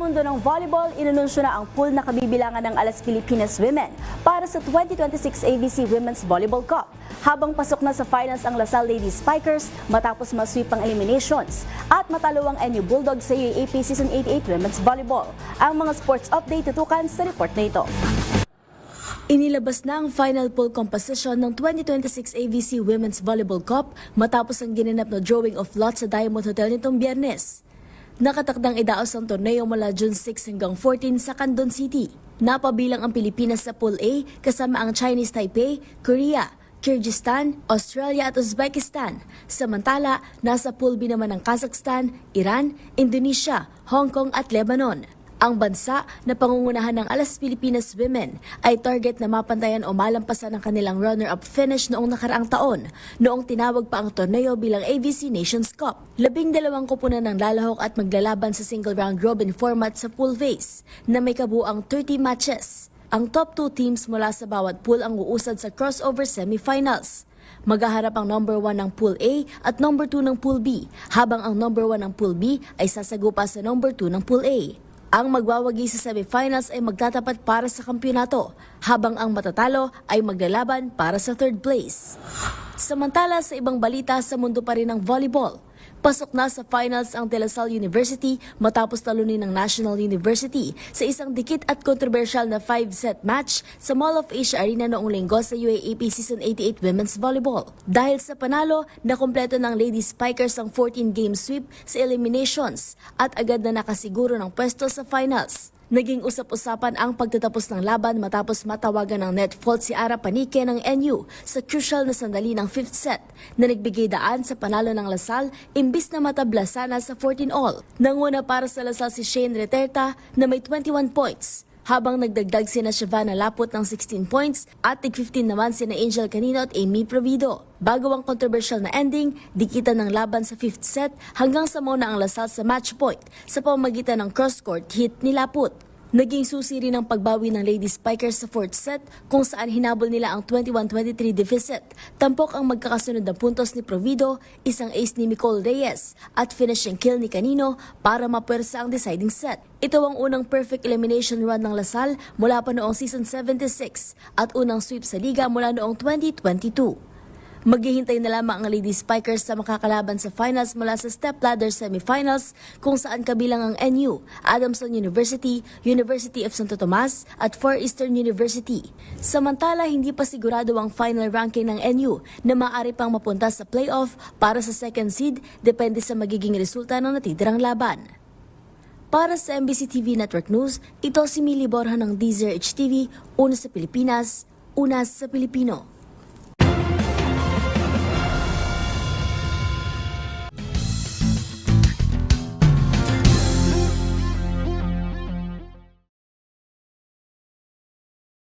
mundo ng volleyball, inanunsyo na ang pool na kabibilangan ng Alas Pilipinas Women para sa 2026 ABC Women's Volleyball Cup. Habang pasok na sa finals ang Lasal Lady Spikers matapos masweep ang eliminations at matalo ang NU Bulldogs sa UAAP Season 88 Women's Volleyball. Ang mga sports update tutukan sa report na ito. Inilabas na ang final pool composition ng 2026 ABC Women's Volleyball Cup matapos ang ginanap na drawing of lots sa Diamond Hotel nitong Biyernes. Nakatakdang idaos ang torneo mula June 6 hanggang 14 sa Candon City. Napabilang ang Pilipinas sa Pool A kasama ang Chinese Taipei, Korea, Kyrgyzstan, Australia at Uzbekistan. Samantala, nasa Pool B naman ang Kazakhstan, Iran, Indonesia, Hong Kong at Lebanon. Ang bansa na pangungunahan ng Alas Pilipinas Women ay target na mapantayan o malampasan ang kanilang runner-up finish noong nakaraang taon, noong tinawag pa ang torneo bilang ABC Nations Cup. 12 koponan ng lalahok at maglalaban sa single round robin format sa pool phase na may kabuang 30 matches. Ang top 2 teams mula sa bawat pool ang uusad sa crossover semifinals. Maghaharap ang number 1 ng Pool A at number 2 ng Pool B, habang ang number 1 ng Pool B ay sasagupa sa number 2 ng Pool A. Ang magwawagi sa semifinals ay magtatapat para sa kampyonato, habang ang matatalo ay maglalaban para sa third place. Samantala sa ibang balita sa mundo pa rin ng volleyball, pasok na sa finals ang De La Salle University matapos talunin ng National University sa isang dikit at kontrobersyal na 5-set match sa Mall of Asia Arena noong linggo sa UAAP Season 88 Women's Volleyball. Dahil sa panalo, nakumpleto ng Lady Spikers ang 14-game sweep sa eliminations at agad na nakasiguro ng pwesto sa finals. Naging usap-usapan ang pagtatapos ng laban matapos matawagan ng net fault si Ara Panique ng NU sa crucial na sandali ng 5th set na nagbigay daan sa panalo ng Lasal imbis na matabla sana sa 14-all. Nanguna para sa Lasal si Shane Reterta na may 21 points, habang nagdagdag sina Shavana Laput ng 16 points at tig-15 naman sina Angel Canino at Amy Provido. Bago ang controversial na ending, dikitan ng laban sa 5th set hanggang sa mauna ang Lasal sa match point sa pamamagitan ng cross-court hit ni Laput. Naging susi rin ang pagbawi ng Lady Spikers sa 4th set kung saan hinabol nila ang 21-23 deficit. Tampok ang magkakasunod na puntos ni Provido, isang ace ni Nicole Reyes at finishing kill ni Canino para mapuwersa ang deciding set. Ito ang unang perfect elimination run ng Lasal mula pa noong season 76 at unang sweep sa liga mula noong 2022. Maghihintay na lamang ang Lady Spikers sa makakalaban sa finals mula sa stepladder semifinals kung saan kabilang ang NU, Adamson University, University of Santo Tomas at Far Eastern University. Samantala, hindi pa sigurado ang final ranking ng NU na maaari pang mapunta sa playoff para sa second seed depende sa magiging resulta ng natitirang laban. Para sa MBC TV Network News, ito si Millie Borja ng DZRH TV, una sa Pilipinas, una sa Pilipino.